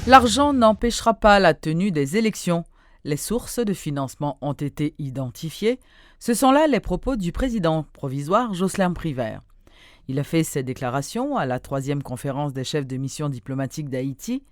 L'argent n'empêchera pas la tenue des élections. Les sources de financement ont été identifiées. Ce sont là les propos du président provisoire Jocelyn Privert. Il a fait ces déclarations à la 3e conférence des chefs de mission diplomatique d'Haïti.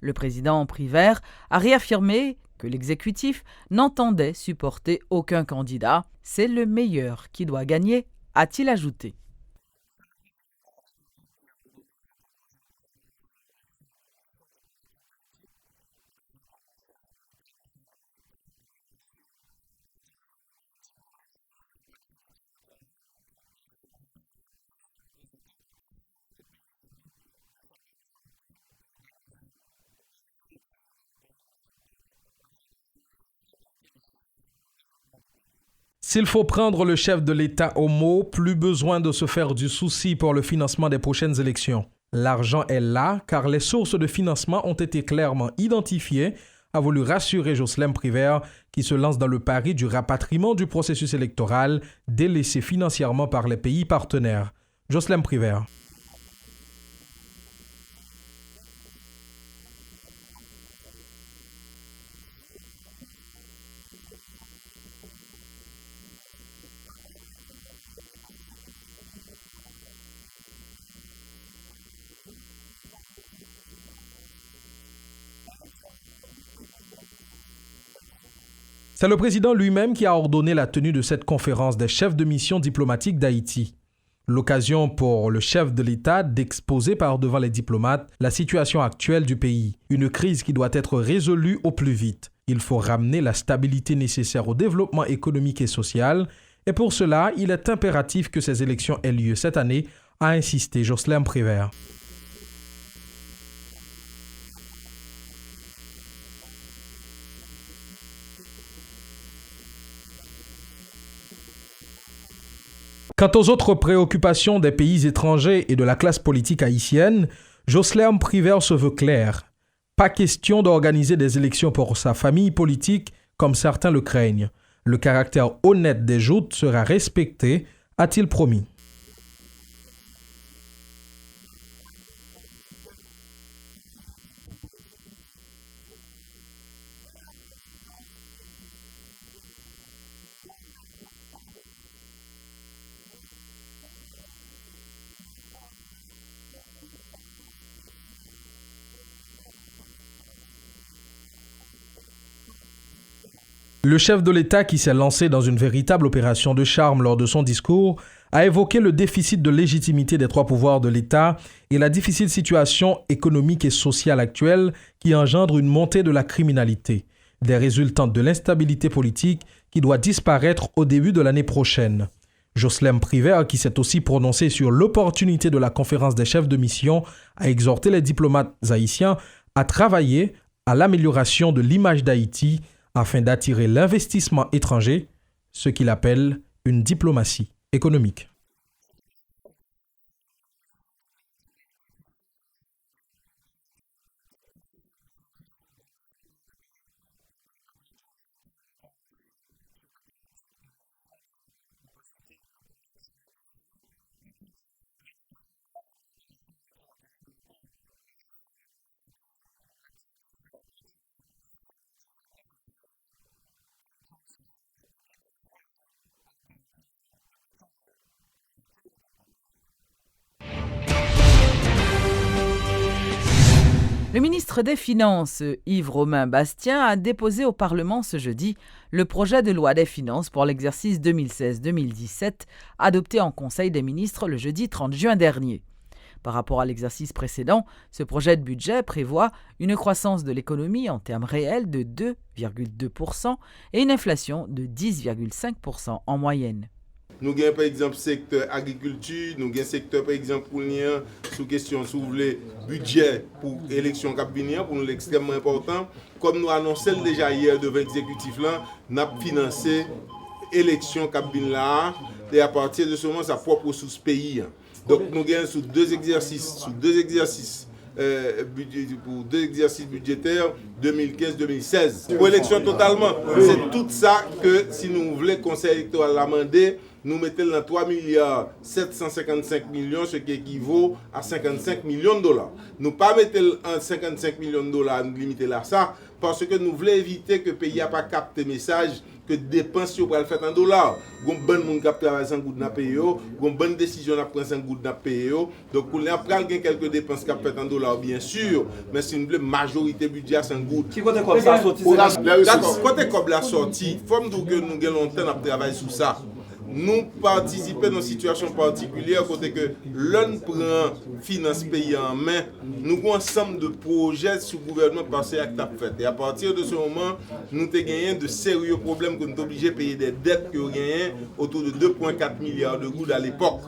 Le président Privert a réaffirmé que l'exécutif n'entendait supporter aucun candidat. C'est le meilleur qui doit gagner, a-t-il ajouté. S'il faut prendre le chef de l'État au mot, plus besoin de se faire du souci pour le financement des prochaines élections. L'argent est là car les sources de financement ont été clairement identifiées, a voulu rassurer Jocelyn Privert qui se lance dans le pari du rapatriement du processus électoral délaissé financièrement par les pays partenaires. Jocelyn Privert. C'est le président lui-même qui a ordonné la tenue de cette conférence des chefs de mission diplomatique d'Haïti. L'occasion pour le chef de l'État d'exposer par devant les diplomates la situation actuelle du pays, une crise qui doit être résolue au plus vite. Il faut ramener la stabilité nécessaire au développement économique et social, et pour cela, il est impératif que ces élections aient lieu cette année, a insisté Jocelyn Privert. Quant aux autres préoccupations des pays étrangers et de la classe politique haïtienne, Jocelyn Privert se veut clair. Pas question d'organiser des élections pour sa famille politique comme certains le craignent. Le caractère honnête des joutes sera respecté, a-t-il promis. Le chef de l'État, qui s'est lancé dans une véritable opération de charme lors de son discours, a évoqué le déficit de légitimité des trois pouvoirs de l'État et la difficile situation économique et sociale actuelle qui engendre une montée de la criminalité, des résultantes de l'instabilité politique qui doit disparaître au début de l'année prochaine. Jocelyn Privert, qui s'est aussi prononcé sur l'opportunité de la conférence des chefs de mission, a exhorté les diplomates haïtiens à travailler à l'amélioration de l'image d'Haïti afin d'attirer l'investissement étranger, ce qu'il appelle une diplomatie économique. Le ministre des Finances, Yves-Romain Bastien, a déposé au Parlement ce jeudi le projet de loi des finances pour l'exercice 2016-2017, adopté en Conseil des ministres le jeudi 30 juin dernier. Par rapport à l'exercice précédent, ce projet de budget prévoit une croissance de l'économie en termes réels de 2,2% et une inflation de 10,5% en moyenne. Nous avons par exemple le secteur agriculture, nous avons le secteur par exemple pour nous, sous question sous le budget pour l'élection cabinet, pour nous extrêmement important. Comme nous annonçons déjà hier devant l'exécutif là, nous avons financé l'élection cabinet là et à partir de ce moment, ça propre sous ce pays. Donc nous avons sous deux exercices pour deux exercices budgétaires 2015-2016. Pour l'élection totalement, c'est tout ça que si nous voulons le Conseil électoral l'amender, nous mettons dans 3 milliards 755 millions, ce qui équivaut à 55 millions de dollars. Nous pas mettons en 55 millions de dollars, nous limiter là ça, parce que nous voulons éviter que le pays n'a pas capté le message que dépenses pour le faire en dollars. Il y a un bon monde qui travaille sans goût dans pays, il y a une bonne décision à prendre sans goût dans pays. Donc pour l'instant, il y a quelques dépenses qui fait en dollars bien sûr, mais c'est une majorité budget sans goût. Qui côté comme ça sorti? D'accord, côté comme la sortie, il faut que nous avons longtemps à travailler sur ça. Nous participons dans une situation particulière, côté que l'on prend finance pays en main, nous avons un ensemble de projets sous gouvernement passé à fait. Et à partir de ce moment, nous avons gagné de sérieux problèmes que nous sommes obligés de payer des dettes que nous avons autour de 2,4 milliards de gouttes à l'époque.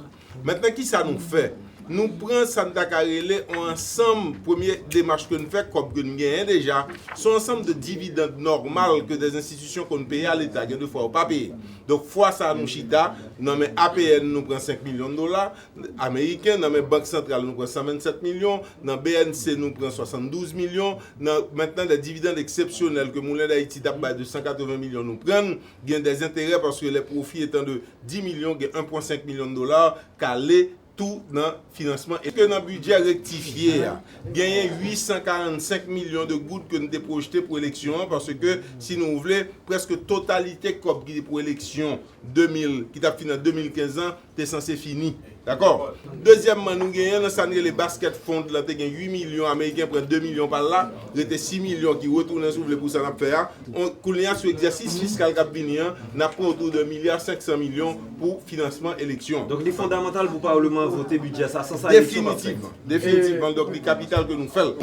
Maintenant, qui ça nous fait? Nous prenons Santa Carele ensemble, première démarche que nous faisons, comme que nous gagnons déjà, sont ensemble de dividendes normales que des institutions qu'on paye à l'État, il y a deux fois au pas payer. Donc, fois ça, nous chita, dans mes APN, nous prenons 5 millions de dollars américains, dans mes banques centrales, nous prenons 127 millions, dans BNC, nous prenons 72 millions, maintenant, les dividendes exceptionnels que Moulin d'Haïti a de 180 millions, nous prenons, il y a des intérêts parce que les profits étant de 10 millions, il y a 1,5 million de dollars, calés tout dans le financement. Et que dans le budget rectifié, il y a 845 millions de gouttes que nous avons projeté pour l'élection, parce que si nous voulons, presque totalité COP qui est pour l'élection 2000, qui a fini en 2015 ans, c'est censé finir. D'accord? Deuxièmement, nous avons les basket fonds, là, 8 millions américains, prennent 2 millions par là, il y a 6 millions qui retournent sur les bourses à faire. On a sur l'exercice fiscal capvinien, on a autour de 1,5 milliard pour financement élection. Donc, les fondamentales pour le Parlement voter budget, ça sans ça. Définitivement. Définitivement. Donc, les capitales que nous faisons.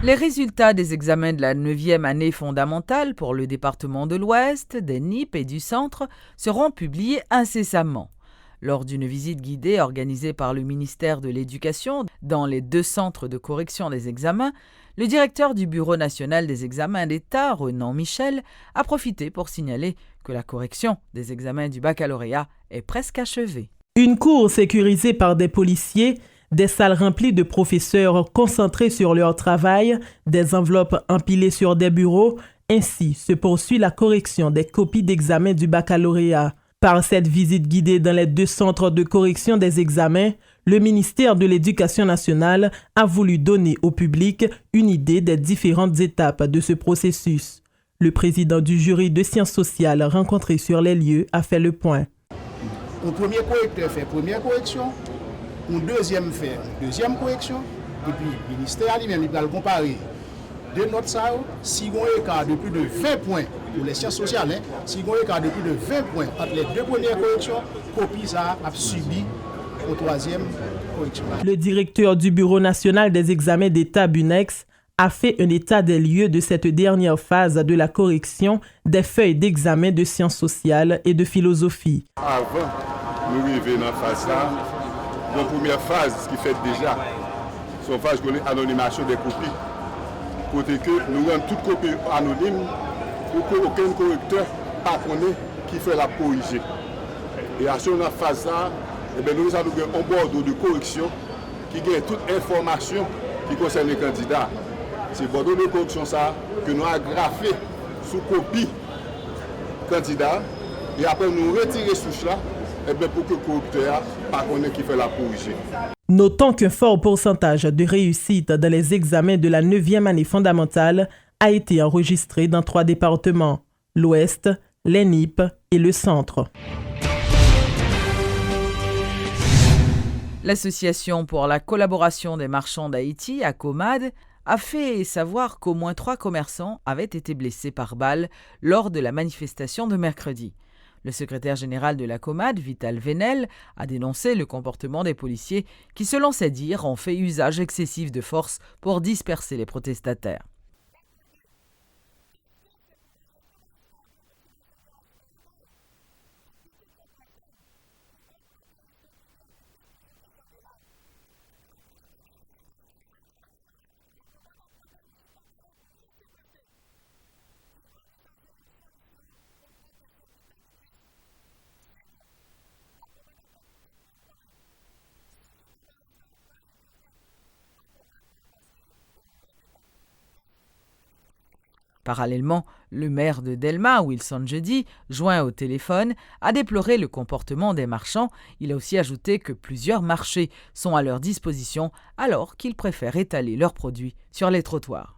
Les résultats des examens de la 9e année fondamentale pour le département de l'Ouest, des NIP et du Centre seront publiés incessamment. Lors d'une visite guidée organisée par le ministère de l'Éducation dans les 2 centres de correction des examens, le directeur du Bureau national des examens d'État, Renan Michel, a profité pour signaler que la correction des examens du baccalauréat est presque achevée. Une cour sécurisée par des policiers, des salles remplies de professeurs concentrés sur leur travail, des enveloppes empilées sur des bureaux, ainsi se poursuit la correction des copies d'examen du baccalauréat. Par cette visite guidée dans les 2 centres de correction des examens, le ministère de l'Éducation nationale a voulu donner au public une idée des différentes étapes de ce processus. Le président du jury de sciences sociales rencontré sur les lieux a fait le point. Un premier correcteur fait première correction, un deuxième fait deuxième correction, et puis le ministère lui-même il va le comparer. De notes ça, si on a un écart de plus de 20 points pour les sciences sociales, si on a un écart de plus de 20 points entre les 2 premières corrections, copie ça a subi au 3e correction. Le directeur du Bureau national des examens d'État BUNEX a fait un état des lieux de cette dernière phase de la correction des feuilles d'examen de sciences sociales et de philosophie. Avant, nous arrivons dans la phase là, dans la première phase qui fait déjà, c'est une phase qu'on est anonymation des copies. Côté que nous rendons toutes copies anonymes pour qu'aucun correcteur ne connaisse qui fait la corriger. Et à cette phase là, nous avons un bordereau de correction qui gagne toute information qui concerne les candidats. C'est le bordereau de correction ça que nous avons graffé sous copie candidat et après nous retirer sous cela pour que le correcteur ne connaisse qui fait la corriger. Notons qu'un fort pourcentage de réussite dans les examens de la 9e année fondamentale a été enregistré dans 3 départements, l'Ouest, les NIP et le Centre. L'Association pour la collaboration des marchands d'Haïti, ACOMAD, a fait savoir qu'au moins 3 commerçants avaient été blessés par balle lors de la manifestation de mercredi. Le secrétaire général de la COMAD, Vital Venel, a dénoncé le comportement des policiers qui, selon ses dires, ont fait usage excessif de force pour disperser les protestataires. Parallèlement, le maire de Delma, Wilson Jeudi, joint au téléphone, a déploré le comportement des marchands. Il a aussi ajouté que plusieurs marchés sont à leur disposition alors qu'ils préfèrent étaler leurs produits sur les trottoirs.